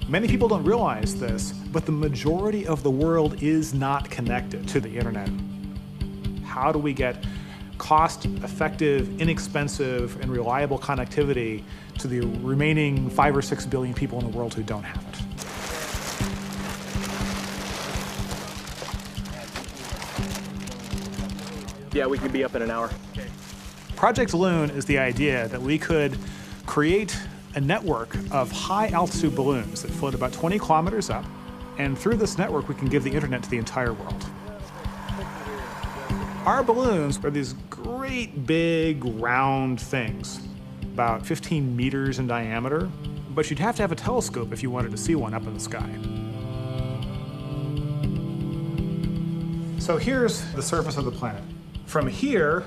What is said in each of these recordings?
Many people don't realize this, but the majority of the world is not connected to the internet. How do we get cost-effective, inexpensive, and reliable connectivity to the remaining 5 or 6 billion people in the world who don't have it? Yeah, we can be up in an hour. Project Loon is the idea that we could create a network of high-altitude balloons that float about 20 kilometers up, and through this network we can give the internet to the entire world. Our balloons are these great big round things, about 15 meters in diameter, but you'd have to have a telescope if you wanted to see one up in the sky. So here's the surface of the planet. From here,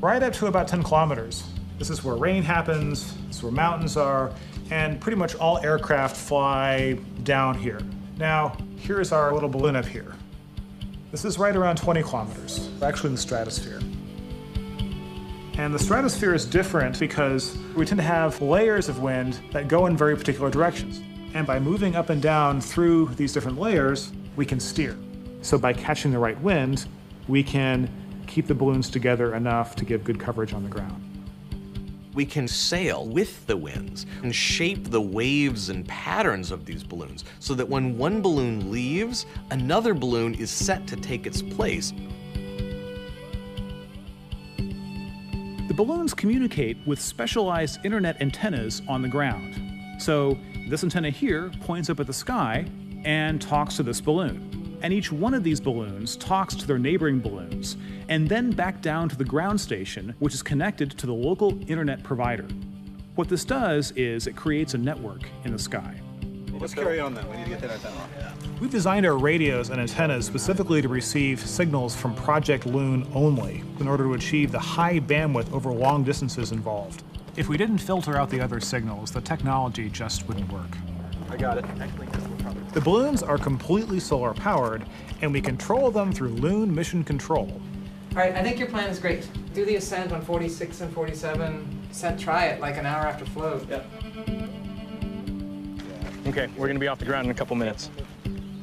right up to about 10 kilometers, this is where rain happens, this is where mountains are, and pretty much all aircraft fly down here. Now, here's our little balloon up here. This is right around 20 kilometers, actually in the stratosphere. And the stratosphere is different because we tend to have layers of wind that go in very particular directions. And by moving up and down through these different layers, we can steer. So by catching the right wind, we can keep the balloons together enough to give good coverage on the ground. We can sail with the winds and shape the waves and patterns of these balloons so that when one balloon leaves, another balloon is set to take its place. The balloons communicate with specialized internet antennas on the ground. So this antenna here points up at the sky and talks to this balloon. And each one of these balloons talks to their neighboring balloons, and then back down to the ground station, which is connected to the local internet provider. What this does is it creates a network in the sky. Let's carry on then. We need to get that antenna off. We've designed our radios and antennas specifically to receive signals from Project Loon only in order to achieve the high bandwidth over long distances involved. If we didn't filter out the other signals, the technology just wouldn't work. I got it. The balloons are completely solar powered, and we control them through Loon Mission Control. All right, I think your plan is great. Do the ascent on 46 and 47. Try it like an hour after float. Yep. Okay, we're gonna be off the ground in a couple minutes.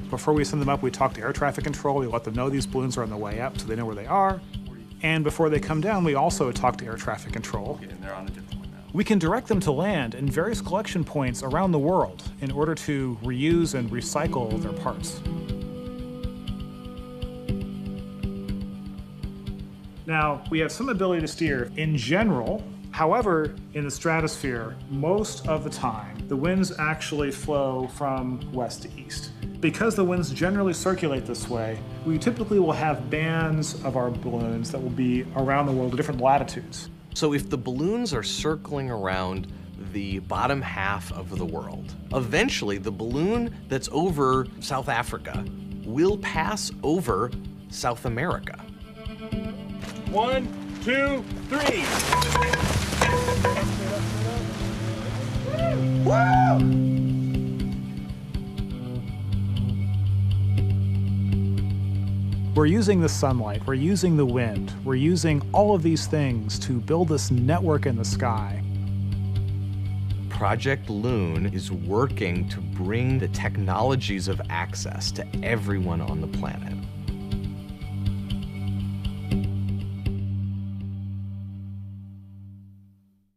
Before we send them up, we talk to air traffic control. We let them know these balloons are on the way up so they know where they are. And before they come down, we also talk to air traffic control. We can direct them to land in various collection points around the world in order to reuse and recycle their parts. Now, we have some ability to steer in general. However, in the stratosphere, most of the time, the winds actually flow from west to east. Because the winds generally circulate this way, we typically will have bands of our balloons that will be around the world at different latitudes. So if the balloons are circling around the bottom half of the world, eventually the balloon that's over South Africa will pass over South America. 1, 2, 3. Woo! We're using the sunlight, we're using the wind, we're using all of these things to build this network in the sky. Project Loon is working to bring the technologies of access to everyone on the planet.